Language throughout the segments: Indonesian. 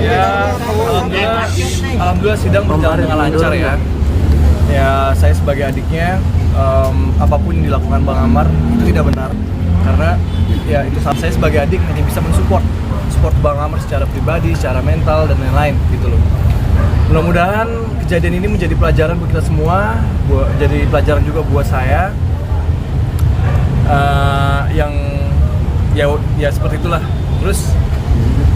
Ya, alhamdulillah sidang berjalan dengan lancar ya. Ya, saya sebagai adiknya, apapun yang dilakukan Bang Amar itu tidak benar. Karena ya itu saya sebagai adik hanya bisa mensupport Bang Amar secara pribadi, secara mental dan lain-lain gitu loh. Mudah-mudahan kejadian ini menjadi pelajaran buat kita semua, jadi pelajaran juga buat saya. Yang ya seperti itulah. Terus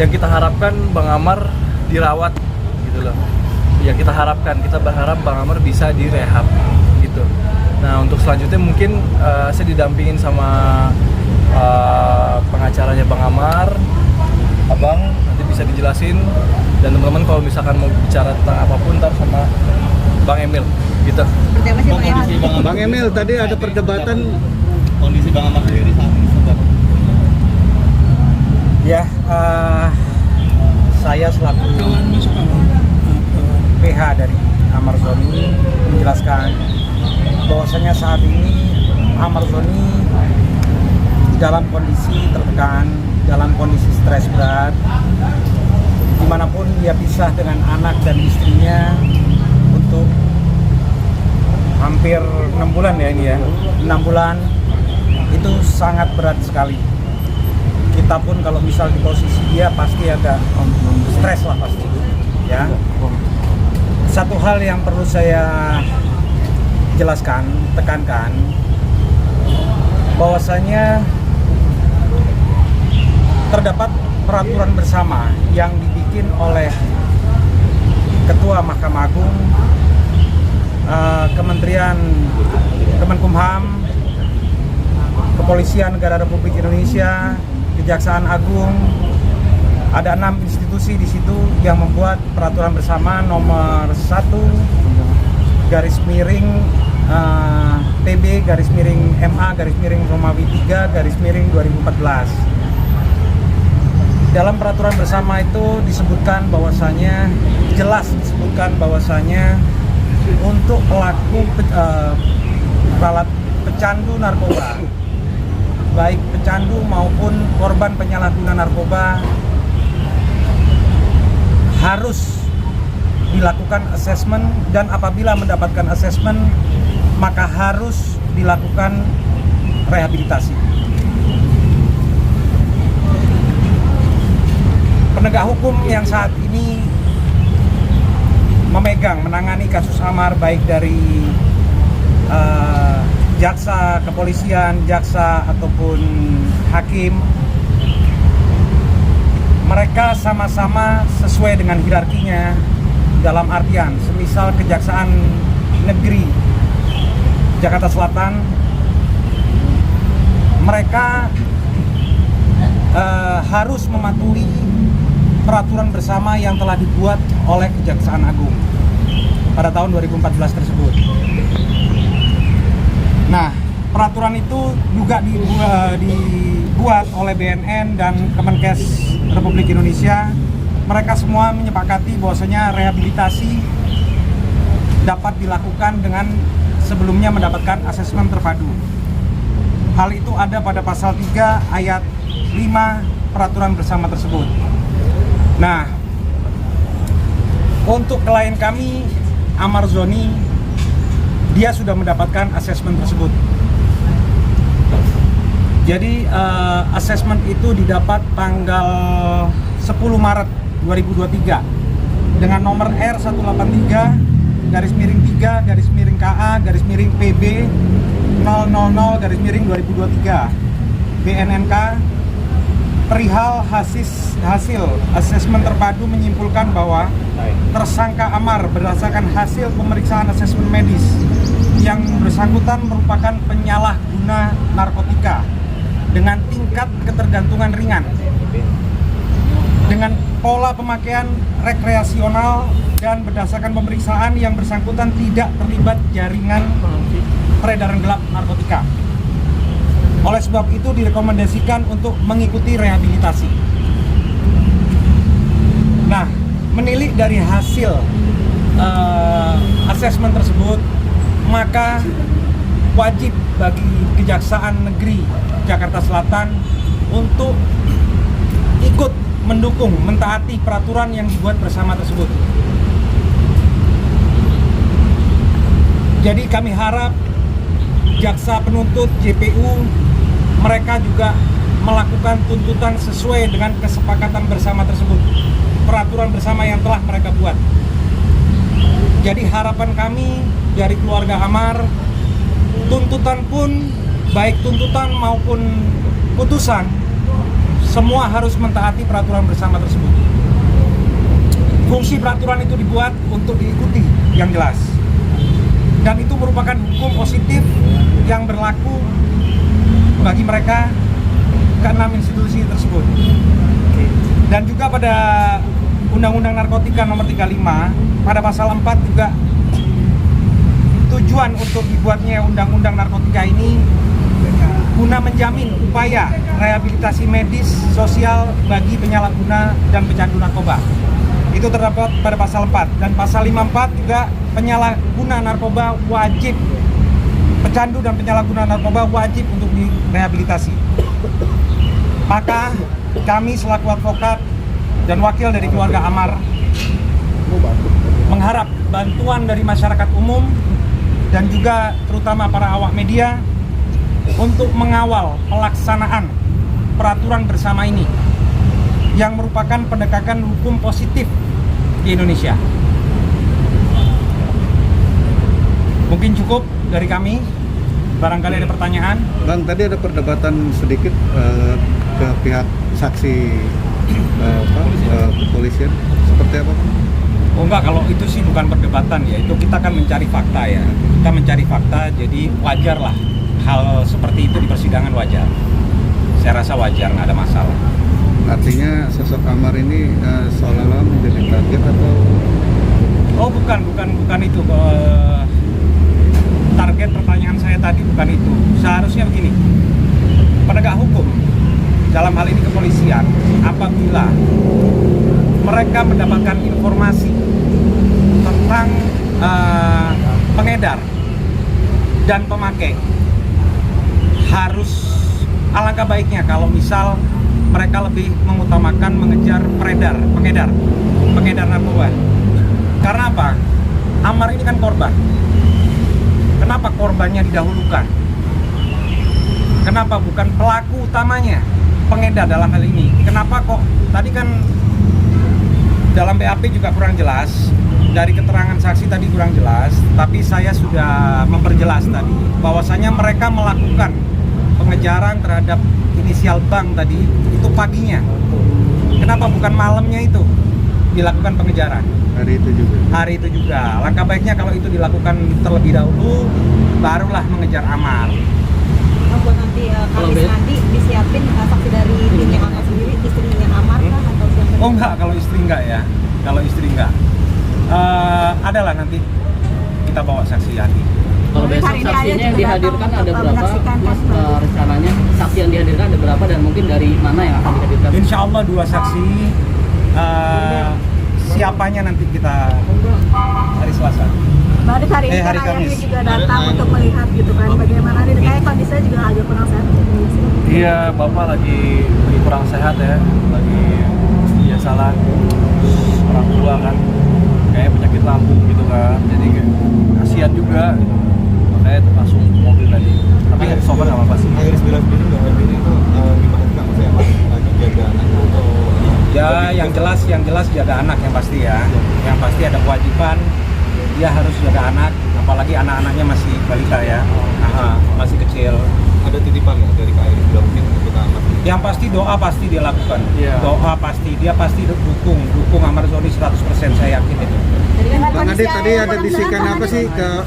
yang kita harapkan Bang Amar dirawat gitu loh. Yang kita harapkan, kita berharap Bang Amar bisa direhab gitu. Nah untuk selanjutnya mungkin saya didampingin sama pengacaranya Bang Amar, Abang nanti bisa dijelasin, dan teman-teman kalau misalkan mau bicara tentang apapun ntar sama Bang Emil gitu. Bang Emil, tadi ada perdebatan kondisi Bang Amar sendiri saat ini seperti ya, saya selaku PH dari Amar Zoni menjelaskan bahwasanya saat ini Amar Zoni dalam kondisi tertekan, dalam kondisi stres berat, dimanapun dia pisah dengan anak dan istrinya untuk hampir 6 bulan ya ini ya, 6 bulan itu sangat berat sekali. Kita pun kalau misal di posisi dia pasti agak stres lah pasti ya. Satu hal yang perlu saya jelaskan, tekankan, bahwasanya terdapat peraturan bersama yang dibikin oleh Ketua Mahkamah Agung, Kementerian Kemenkumham, Kepolisian Negara Republik Indonesia, Kejaksaan Agung. Ada 6 institusi di situ yang membuat peraturan bersama nomor 1 garis miring PB garis miring MA garis miring Romawi 3 garis miring 2014. Dalam peraturan bersama itu disebutkan bahwasanya, jelas disebutkan bahwasanya untuk pelaku pecandu narkoba, baik pecandu maupun korban penyalahguna narkoba, harus dilakukan asesmen, dan apabila mendapatkan asesmen maka harus dilakukan rehabilitasi. Penegak hukum yang saat ini menangani kasus Amar baik dari jaksa, kepolisian, jaksa ataupun hakim, mereka sama-sama sesuai dengan hierarkinya, dalam artian semisal Kejaksaan Negeri Jakarta Selatan, mereka harus mematuhi peraturan bersama yang telah dibuat oleh Kejaksaan Agung pada tahun 2014 tersebut. Nah, peraturan itu juga dibuat oleh BNN dan Kemenkes Republik Indonesia. Mereka semua menyepakati bahwasanya rehabilitasi dapat dilakukan dengan sebelumnya mendapatkan asesmen terpadu. Hal itu ada pada pasal 3 ayat 5 peraturan bersama tersebut. Nah, untuk klien kami Amar Zoni, dia sudah mendapatkan asesmen tersebut. Jadi asesmen itu didapat tanggal 10 Maret 2023 dengan nomor R183 garis miring 3 garis miring KA garis miring PB 000 garis miring 2023 BNNK. Perihal hasil asesmen terpadu menyimpulkan bahwa tersangka Amar berdasarkan hasil pemeriksaan asesmen medis yang bersangkutan merupakan penyalahguna narkotika dengan tingkat ketergantungan ringan, dengan pola pemakaian rekreasional, dan berdasarkan pemeriksaan yang bersangkutan tidak terlibat jaringan peredaran gelap narkotika. Oleh sebab itu direkomendasikan untuk mengikuti rehabilitasi. Nah, menilik dari hasil asesmen tersebut, maka wajib bagi Kejaksaan Negeri Jakarta Selatan untuk ikut mendukung, mentaati peraturan yang dibuat bersama tersebut. Jadi kami harap jaksa penuntut, JPU, mereka juga melakukan tuntutan sesuai dengan kesepakatan bersama tersebut, peraturan bersama yang telah mereka buat. Jadi harapan kami dari keluarga Amar, tuntutan pun, baik tuntutan maupun putusan, semua harus mentaati peraturan bersama tersebut. Fungsi peraturan itu dibuat untuk diikuti yang jelas. Dan itu merupakan hukum positif yang berlaku bagi mereka ke-6 institusi tersebut. Dan juga pada Undang-Undang Narkotika Nomor 35 pada pasal 4 juga tujuan untuk dibuatnya Undang-Undang Narkotika ini guna menjamin upaya rehabilitasi medis sosial bagi penyalahguna dan pecandu narkoba. Itu terdapat pada pasal 4, dan pasal 54 juga penyalahguna narkoba wajib, pecandu dan penyalahguna narkoba wajib untuk direhabilitasi. Maka kami selaku advokat dan wakil dari keluarga Amar mengharap bantuan dari masyarakat umum dan juga terutama para awak media untuk mengawal pelaksanaan peraturan bersama ini yang merupakan penegakan hukum positif di Indonesia. Mungkin cukup dari kami. Barangkali ada pertanyaan. Bang, tadi ada perdebatan sedikit ke pihak saksi kepolisian. Seperti apa, Bang? Oh enggak, kalau itu sih bukan perdebatan ya. Itu kita kan mencari fakta ya. Kita mencari fakta, jadi wajar lah hal seperti itu di persidangan, wajar. Saya rasa wajar, nggak ada masalah. Artinya sosok Amar ini seolah-olah menjadi target atau? Oh bukan itu. Target pertanyaan saya tadi bukan itu. Seharusnya begini, penegak hukum dalam hal ini kepolisian, apabila mereka mendapatkan informasi tentang pengedar dan pemakai, harus alangkah baiknya kalau misal mereka lebih mengutamakan mengejar pengedar narkoba. Karena apa? Amar ini kan korban. Kenapa korbannya didahulukan? Kenapa bukan pelaku utamanya, pengedar dalam hal ini? Kenapa kok tadi kan dalam BAP juga kurang jelas, dari keterangan saksi tadi kurang jelas, tapi saya sudah memperjelas tadi bahwasanya mereka melakukan pengejaran terhadap inisial bank tadi itu paginya. Kenapa bukan malamnya itu dilakukan pengejaran? Hari itu juga. Langkah baiknya kalau itu dilakukan terlebih dahulu, barulah mengejar Amar. Buat nanti Kamis nanti disiapin saksi dari timnya Amar sendiri, istrinya Amar kah atau siapa? Oh enggak, kalau istri enggak ya. Kalau istri enggak. Adalah nanti kita bawa saksi hati. Kalau besok saksinya yang dihadirkan ada berapa, Mas? Rencananya saksi yang dihadirkan ada berapa dan mungkin dari mana yang akan dihadirkan? Insya Allah 2 saksi. Siapanya nanti kita hari Selasa. Baru hari ini hari kan Kamis. ayahnya juga datang untuk melihat gitu kan bagaimana ini, kayak kondisinya juga agak kurang sehat. Iya, Bapak lagi kurang sehat ya, lagi biasalah orang tua kan, kayak penyakit lambung gitu kan, jadi kayak kasihan juga, makanya langsung ke mobil tadi. Tapi sobat nggak apa-apa sih. Akhir 9 itu gimana sih Kak? Maksudnya lagi jaga anak atau Ya, yang jelas jaga anak yang pasti ya. Yang pasti ada kewajiban dia harus jaga anak, apalagi anak-anaknya masih balita ya. Masih kecil. ada titipan ya dari Kak Iris juga mungkin untuk anak? Yang pasti doa pasti dia lakukan. Iya. Doa pasti, dia pasti dukung Amar Zoni 100%, saya yakin itu. Bang Adit, tadi ada bisikan apa sih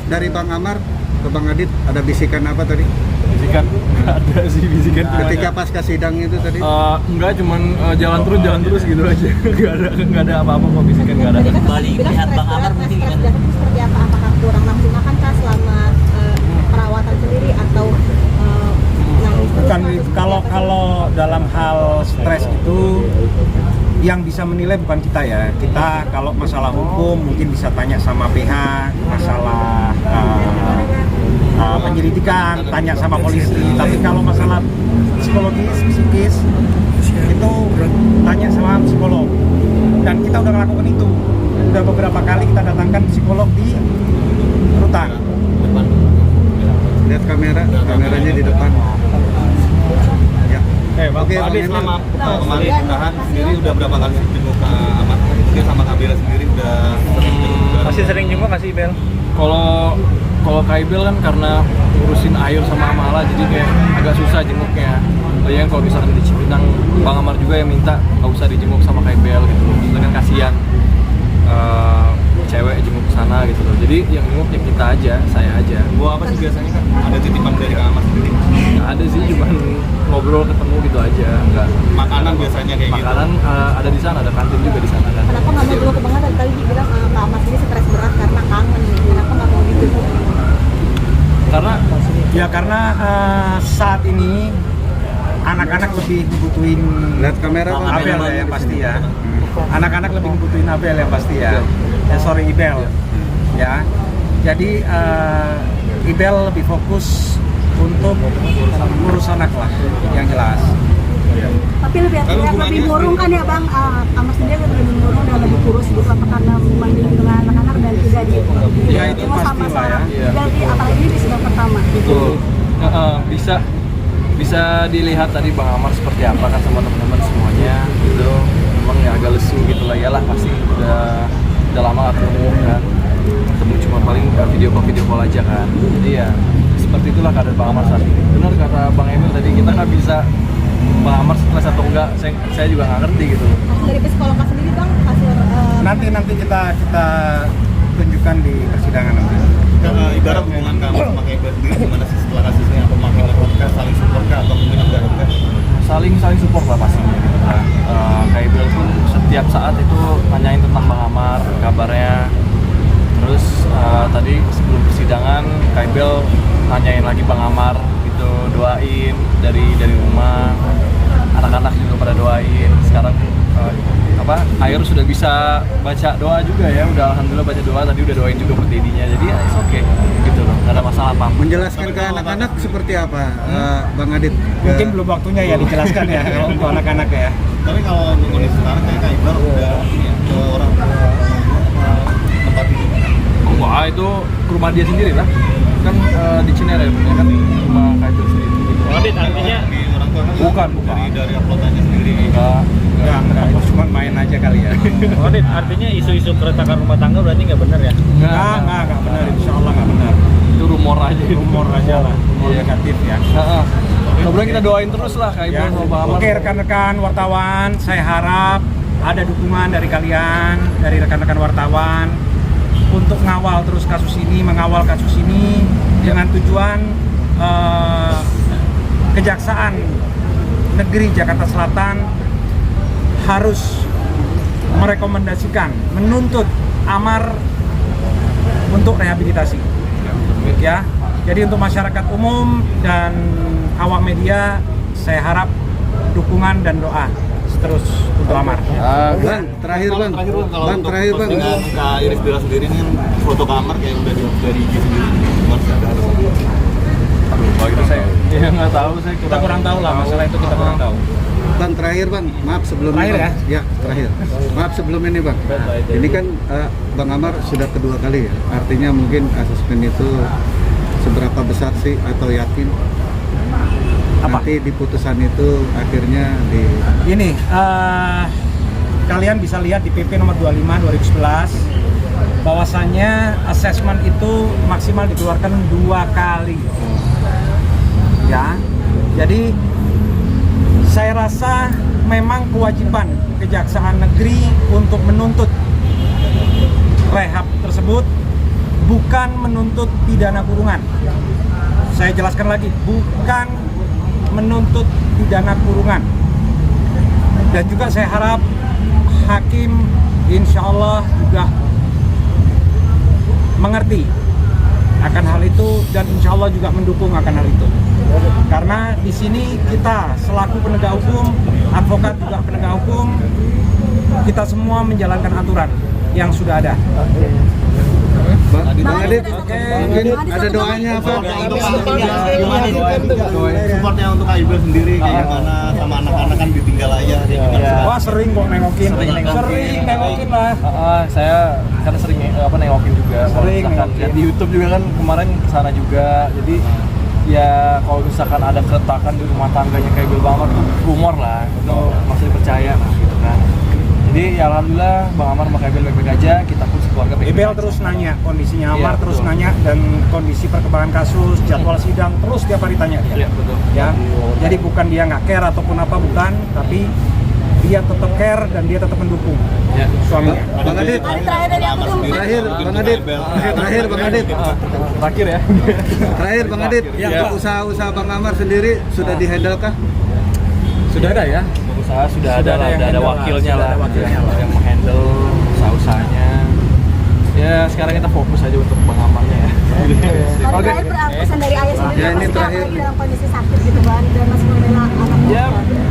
dari Bang Amar ke Bang Adit? Ada bisikan apa tadi? Bisikan nggak ada sih bisikan. Ketika pasca sidang itu tadi? Enggak, cuman jalan terus gitu aja. Nggak ada apa-apa kok, bisikan nggak ada. Kembali melihat Bang Amar mungkin gimana? Seperti apa? Apakah kurang nafsu makan kah selama perawatan sendiri atau Bukan, kalau dalam hal stres itu yang bisa menilai bukan kita ya. Kita kalau masalah hukum mungkin bisa tanya sama PH, masalah penyelidikan, tanya sama polisi. Tapi kalau masalah psikologis, psikis itu tanya sama psikolog. kita udah melakukan itu. Udah beberapa kali kita datangkan psikolog di rutan. Depan. Lihat kameranya di depan. Ya. Oke, Pak Bang Adit, Emil. selama kemarin ditahan sendiri udah berapa kali jenguk ke Ahmad? Dia sama Kak Bella sendiri udah Masih sering jenguk nggak sih Bel? Kalau Kaibel kan karena ngurusin Ayu sama Amala jadi kayak agak susah jenguknya. Bayang kalau misalkan di Cipinang, Bang Amar juga yang minta nggak usah dijenguk sama Kaibel gitu. Soalnya kan kasihan cewek jenguk sana gitu loh. Jadi yang jenguk ya kita aja, saya aja. Gua apa sih biasanya kan? Ada titipan dari Kak Ahmad sendiri. Nggak ada sih, cuman ngobrol ketemu gitu aja. Nggak. Makanan biasanya kayak gitu. Makanan ada di sana, ada kantin juga di sana kan. Kenapa nggak mau dulu ke Bang Ahmad? Tadi dibilang Kak Ahmad ini stres berat karena kangen nih. Kenapa nggak mau gitu? Karena Saat ini anak-anak lebih butuhin Lihat kamera Bang. Abel ya yang pasti ya. Anak-anak lebih butuhin Abel yang pasti ya. Sorry Ibel. Ya. Jadi Ibel lebih fokus untuk ngurus anak lah yang jelas. Tapi lebih hubungannya murung kan ya Bang, Ahmad sendiri lebih murung dan lebih kurus gitu apa karena membanding dengan anak-anak dan tidak di Ya, itu pasti lah ya. Jadi apalagi ini di sidang pertama. Betul. Bisa dilihat tadi Bang Amar seperti apa kan sama teman-teman semuanya gitu. Memang ya agak lesu gitu lah, iyalah pasti udah lama gak ketemu kan. Ketemu cuma paling video call aja kan. Jadi ya seperti itulah keadaan Bang Amar saat ini. Benar kata Bang Emil tadi, kita nggak bisa Bang Amar stres atau enggak, saya juga nggak ngerti gitu. Hasil dari psikolog sendiri Bang, hasil Nanti kita tunjukkan di persidangan nanti. Ibarat hubungan Kak Ahmad sama Kak Bella sendiri gimana sih setelah kasusnya? Apa makin podcast saling support kah atau mungkin enggak? saling support lah pastinya gitu kan. Kaibel pun setiap saat itu nanyain tentang Bang Amar, kabarnya. Terus tadi sebelum persidangan Kaibel nanyain lagi Bang Amar gitu, doain dari rumah, anak-anak juga pada doain. Sekarang Air sudah bisa baca doa juga ya, udah alhamdulillah baca doa, tadi udah doain juga buat dedinya, jadi ya it's okay gitu loh, nggak ada masalah apa. Menjelaskan ke anak-anak seperti apa, Bang Adit? Mungkin belum waktunya ya dijelaskan ya untuk anak-anak ya. Tapi kalau kondisi sekarang kayak Kak Iqbal udah ke orang tempat itu. Wah itu ke rumah dia sendiri lah, kan di Cinere ya kan rumah Kaibel sendiri. Gitu. Adit artinya Di orang tua kan Bukan. dari uploadannya sendiri. Enggak, cuma main aja kali ya. Adit artinya isu-isu keretakan rumah tangga berarti nggak benar ya? Enggak benar, insya Allah nggak benar. Itu rumor aja. Rumor aja lah, rumor negatif ya. Mudah-mudahan kita doain terus lah Kaibel Ya, sama Bang Amar. oke rekan-rekan wartawan, saya harap ada dukungan dari kalian, dari rekan-rekan wartawan untuk mengawal terus kasus ini, dengan tujuan Kejaksaan Negeri Jakarta Selatan harus merekomendasikan, menuntut Amar untuk rehabilitasi. Ya, jadi untuk masyarakat umum dan awak media, saya harap dukungan dan doa terus untuk Amar. Bang, terakhir Bang. Kalau Bang, untuk terakhir Bang. postingan Kak Iris Bella sendiri ini kan foto kamar kayak udah dari IG sendiri. Gimana sih? Aduh, kalau gitu saya nggak tahu, Kita kurang tahu lah masalah itu, kita kurang tahu. Bang, terakhir Bang, maaf sebelum Terakhir ini, Bang. Ya, terakhir. Maaf sebelum ini Bang. Ini kan Bang Amar sudah kedua kali ya. Artinya mungkin asesmen itu seberapa besar sih atau yakin nanti di putusan itu akhirnya di Ini kalian bisa lihat di PP nomor 25 2011 bahwasannya asesmen itu maksimal dikeluarkan 2 kali. Ya. Jadi saya rasa memang kewajiban Kejaksaan Negeri untuk menuntut rehab tersebut, bukan menuntut pidana kurungan. Saya jelaskan lagi, bukan menuntut pidana kurungan. Dan juga saya harap hakim insya Allah juga mengerti akan hal itu dan insya Allah juga mendukung akan hal itu. Karena di sini kita selaku penegak hukum, advokat juga penegak hukum, kita semua menjalankan aturan yang sudah ada. Bang Adit, mungkin ada doanya apa? Gimana supportnya untuk Kak Iqbal sendiri kayak gimana sama anak-anak kan ditinggal ayah kayak gimana? Wah sering kok nengokin. Sering nengokin. lah. Saya kan sering nengokin juga. Kalau Sering misalkan nengokin. lihat di YouTube juga kan kemarin kesana juga. Jadi ya kalau misalkan ada keretakan di rumah tangganya kayak Bel Bang Amar tuh rumor lah, itu masih dipercaya lah gitu kan. Jadi ya alhamdulillah Bang Amar sama Bel baik-baik aja, kita pun sekeluarga baik-baik Bel aja. terus nanya kondisinya Amar, Iya, terus betul. nanya dan kondisi perkembangan kasus, jadwal sidang terus tiap hari tanya dia. Iya betul. Ya, jadi bukan dia nggak care ataupun apa, bukan, tapi dia tetap care dan dia tetap mendukung Ya. suaminya. Bang Adit, Terakhir dari aku tuh. terakhir Bang Adit, terakhir Bang Adit, Terakhir ya. terakhir Bang Adit, Ya. untuk usaha-usaha Bang Amar sendiri sudah dihandle kah? Sudah ada ya? Usaha sudah ada lah, yang udah ada handle lah, wakilnya sudah lah, ada wakilnya lah. yang menghandle usaha-usahanya. Ya sekarang kita fokus aja untuk Bang Amarnya ya. Kalau terakhir pesan dari ayah sendiri, Ya, ini pasti terakhir. lagi dalam kondisi sakit gitu kan, dan masih membela anaknya. Ya,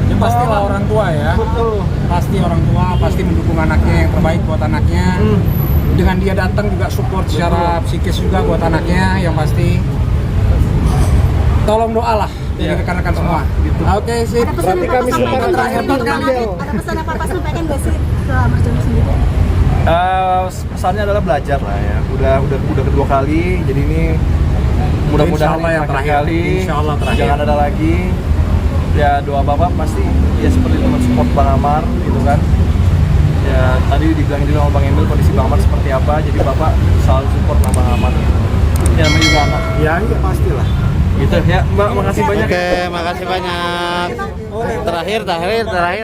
Yang pastilah orang tua ya. betul. Pasti orang tua pasti mendukung anaknya yang terbaik buat anaknya. Dengan dia datang juga support secara psikis juga buat anaknya, yang pasti tolong doa lah dari Ya. rekan-rekan semua. Oke sip. Ada pesan yang Papa sampaikan terakhir buat Amar? Ada pesan yang Papa sampaikan nggak sih ke Amar Jono sendiri? Pesannya adalah belajar lah ya. Udah kedua kali, jadi ini mudah-mudahan Insya Allah ini yang terakhir terakhir. kali. Insya Allah terakhir. Jangan ada lagi. Ya doa bapak pasti ya seperti teman support Bang Amar gitu kan. Ya tadi dibilang juga sama Bang Emil kondisi Bang Amar seperti apa, jadi bapak selalu support sama Bang Amar. Ya namanya juga anak. Ya iya pastilah. Gitu ya Mbak, makasih banyak. Oke, makasih banyak. Terakhir.